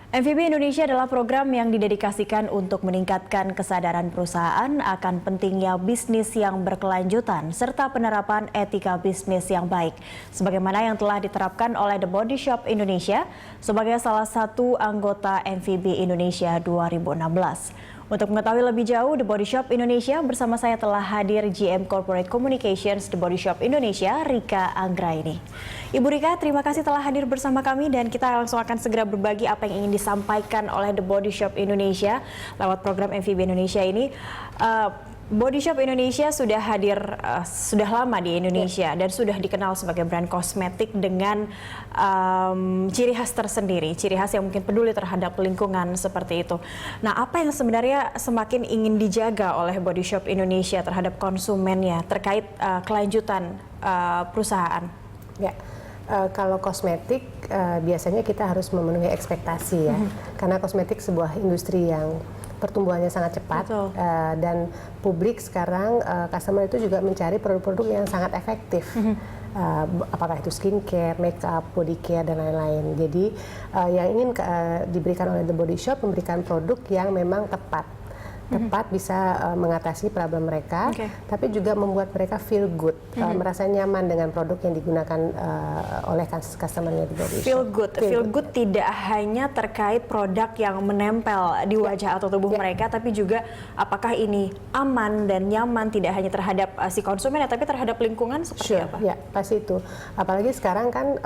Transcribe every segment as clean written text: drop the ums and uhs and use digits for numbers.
MVB Indonesia adalah program yang didedikasikan untuk meningkatkan kesadaran perusahaan akan pentingnya bisnis yang berkelanjutan serta penerapan etika bisnis yang baik, sebagaimana yang telah diterapkan oleh The Body Shop Indonesia sebagai salah satu anggota MVB Indonesia 2016. Untuk mengetahui lebih jauh The Body Shop Indonesia, bersama saya telah hadir GM Corporate Communications The Body Shop Indonesia, Rika Anggraini. Ibu Rika, terima kasih telah hadir bersama kami dan kita langsung akan segera berbagi apa yang ingin disampaikan oleh The Body Shop Indonesia lewat program MVB Indonesia ini. Body Shop Indonesia sudah hadir sudah lama di Indonesia dan sudah dikenal sebagai brand kosmetik dengan ciri khas tersendiri, ciri khas yang mungkin peduli terhadap lingkungan seperti itu. Nah, apa yang sebenarnya semakin ingin dijaga oleh Body Shop Indonesia terhadap konsumennya terkait kelanjutan perusahaan? Ya. Kalau kosmetik biasanya kita harus memenuhi ekspektasi ya, karena kosmetik sebuah industri yang pertumbuhannya sangat cepat dan publik sekarang customer itu juga mencari produk-produk yang sangat efektif. Apakah itu skincare, makeup, body care dan lain-lain. Jadi yang ingin diberikan oleh The Body Shop memberikan produk yang memang tepat bisa mengatasi problem mereka, tapi juga membuat mereka feel good, merasa nyaman dengan produk yang digunakan oleh customer-nya di Body Shop. Feel good tidak hanya terkait produk yang menempel di wajah atau tubuh mereka, tapi juga apakah ini aman dan nyaman tidak hanya terhadap si konsumen, tapi terhadap lingkungan seperti apa? Ya, pasti itu. Apalagi sekarang kan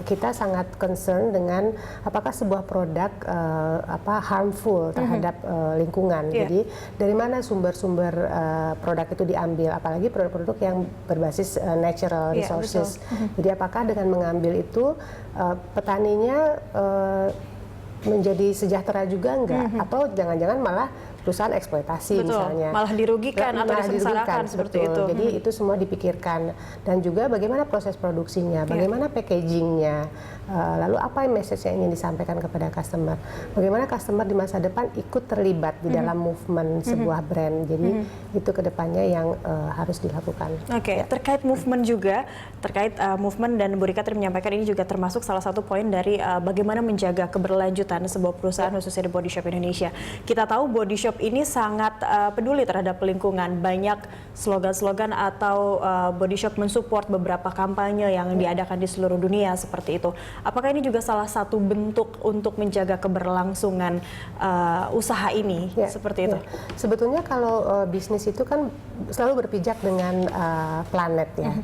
kita sangat concern dengan apakah sebuah produk harmful terhadap lingkungan. Jadi dari mana sumber-sumber produk itu diambil, apalagi produk-produk yang berbasis natural resources. Jadi apakah dengan mengambil itu petaninya menjadi sejahtera juga enggak? Atau jangan-jangan malah perusahaan eksploitasi misalnya. Malah dirugikan atau disengsarakan seperti itu. Jadi itu semua dipikirkan. Dan juga bagaimana proses produksinya, bagaimana packagingnya, lalu apa yang message yang ingin disampaikan kepada customer. Bagaimana customer di masa depan ikut terlibat di dalam movement sebuah brand. Jadi itu kedepannya yang harus dilakukan. Terkait movement juga, terkait movement dan Bu Rika tadi menyampaikan ini juga termasuk salah satu poin dari bagaimana menjaga keberlanjutan sebuah perusahaan khususnya The Body Shop Indonesia. Kita tahu Body Shop ini sangat peduli terhadap lingkungan. Banyak slogan-slogan atau Body Shop mensupport beberapa kampanye yang diadakan di seluruh dunia seperti itu. Apakah ini juga salah satu bentuk untuk menjaga keberlangsungan usaha ini seperti itu? Sebetulnya kalau bisnis itu kan selalu berpijak dengan planet ya.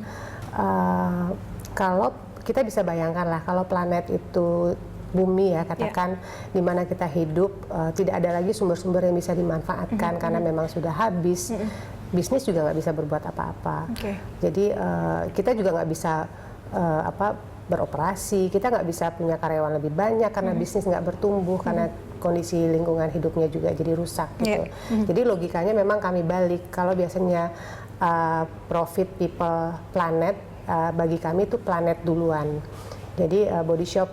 Kalau kita bisa bayangkan lah kalau planet itu bumi ya, katakan di mana kita hidup tidak ada lagi sumber-sumber yang bisa dimanfaatkan karena memang sudah habis, bisnis juga nggak bisa berbuat apa-apa. Jadi kita juga nggak bisa beroperasi, kita nggak bisa punya karyawan lebih banyak karena bisnis nggak bertumbuh karena kondisi lingkungan hidupnya juga jadi rusak gitu. Jadi logikanya memang kami balik, kalau biasanya profit people planet, bagi kami itu planet duluan. Jadi Body Shop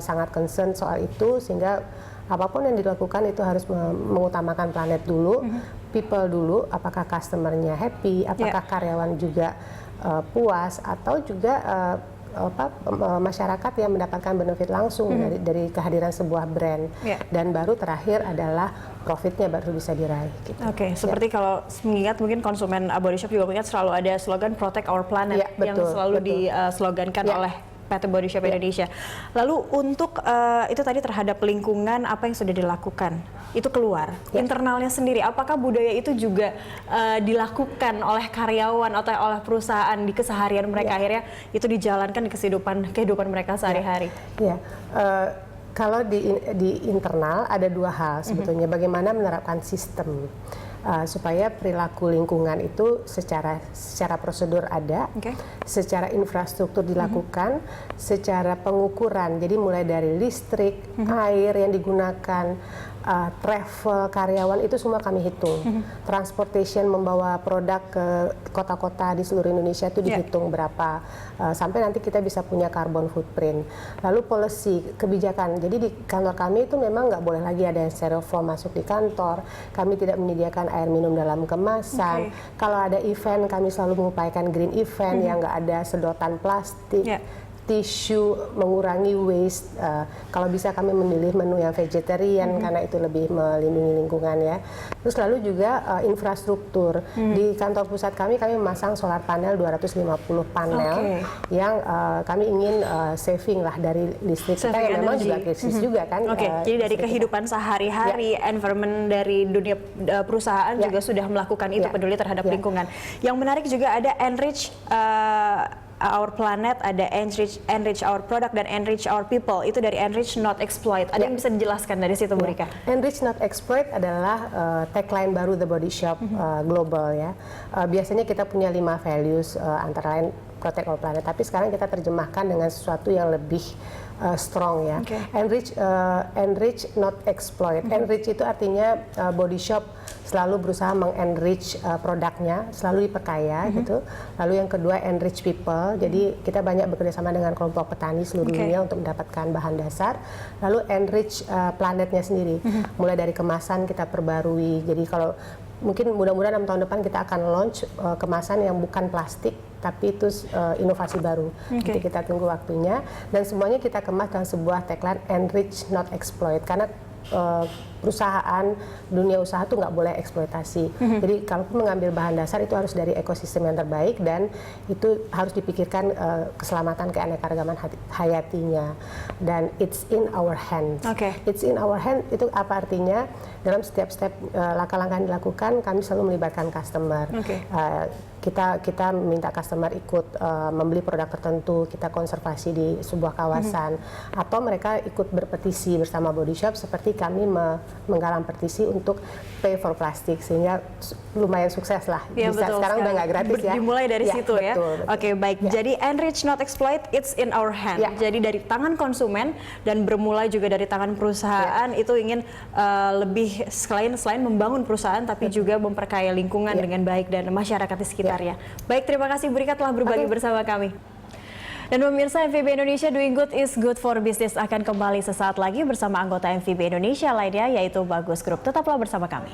sangat concern soal itu, sehingga apapun yang dilakukan itu harus mengutamakan planet dulu, people dulu, apakah customer-nya happy, apakah karyawan juga puas, atau juga masyarakat yang mendapatkan benefit langsung dari kehadiran sebuah brand. Dan baru terakhir adalah profitnya baru bisa diraih. Gitu. Seperti kalau mengingat mungkin konsumen Body Shop juga mengingat selalu ada slogan Protect Our Planet yang selalu dislogankan oleh PT Body Shop Indonesia. Lalu untuk itu tadi terhadap lingkungan, apa yang sudah dilakukan? Itu keluar. Internalnya sendiri, apakah budaya itu juga dilakukan oleh karyawan atau oleh perusahaan di keseharian mereka, akhirnya itu dijalankan di kehidupan mereka sehari-hari? Kalau di internal ada dua hal sebetulnya, bagaimana menerapkan sistem supaya perilaku lingkungan itu secara prosedur ada, secara infrastruktur dilakukan, secara pengukuran. Jadi mulai dari listrik, air yang digunakan, travel karyawan itu semua kami hitung. Transportation membawa produk ke kota-kota di seluruh Indonesia itu dihitung berapa, sampai nanti kita bisa punya carbon footprint. Lalu policy, kebijakan. Jadi di kantor kami itu memang nggak boleh lagi ada yang styrofoam masuk di kantor. Kami tidak menyediakan air minum dalam kemasan. Kalau ada event, kami selalu mengupayakan green event yang nggak ada sedotan plastik. tisu, mengurangi waste. Kalau bisa kami memilih menu yang vegetarian karena itu lebih melindungi lingkungan ya. Terus lalu juga infrastruktur. Di kantor pusat kami memasang solar panel 250 panel yang kami ingin saving lah dari listrik kita yang memang juga krisis juga kan. Jadi dari kehidupan sehari-hari, environment dari dunia perusahaan juga sudah melakukan itu, peduli terhadap lingkungan. Yang menarik juga ada enrich our planet, ada enrich our product dan enrich our people. Itu dari enrich not exploit. Ada yang bisa dijelaskan dari situ, Bu Rika? Enrich not exploit adalah tagline baru The Body Shop global ya. Biasanya kita punya 5 values antara lain protect our planet, tapi sekarang kita terjemahkan dengan sesuatu yang lebih strong ya. Enrich not exploit. Enrich itu artinya Body Shop selalu berusaha mengenrich produknya, selalu diperkaya gitu. Lalu yang kedua enrich people. Jadi kita banyak bekerjasama dengan kelompok petani seluruh dunia untuk mendapatkan bahan dasar. Lalu enrich planetnya sendiri. Mulai dari kemasan kita perbarui. Jadi kalau mungkin mudah-mudahan 6 tahun depan kita akan launch kemasan yang bukan plastik, tapi itu inovasi baru. Jadi kita tunggu waktunya, dan semuanya kita kemas dalam sebuah tagline enrich not exploit, karena perusahaan, dunia usaha tuh nggak boleh eksploitasi. Jadi kalaupun mengambil bahan dasar itu harus dari ekosistem yang terbaik, dan itu harus dipikirkan keselamatan keanekaragaman hayatinya. Dan it's in our hands. It's in our hand itu apa artinya? Dalam setiap step langkah-langkah yang dilakukan, kami selalu melibatkan customer. Kita minta customer ikut membeli produk tertentu, kita konservasi di sebuah kawasan, atau mereka ikut berpetisi bersama Body Shop, seperti kami menggalang petisi untuk pay for plastic, sehingga lumayan sukses lah. Ya, bisa sekarang udah nggak gratis ya. Dimulai dari situ ya. Betul. Baik. Jadi enrich not exploit, it's in our hand. Jadi dari tangan konsumen dan bermulai juga dari tangan perusahaan itu ingin lebih selain membangun perusahaan, tapi juga memperkaya lingkungan dengan baik dan masyarakat di sekitarnya. Baik, terima kasih Bu Rika telah berbagi bersama kami. Dan pemirsa, MVB Indonesia Doing Good is Good for Business akan kembali sesaat lagi bersama anggota MVB Indonesia lainnya, yaitu Bagus Group. Tetaplah bersama kami.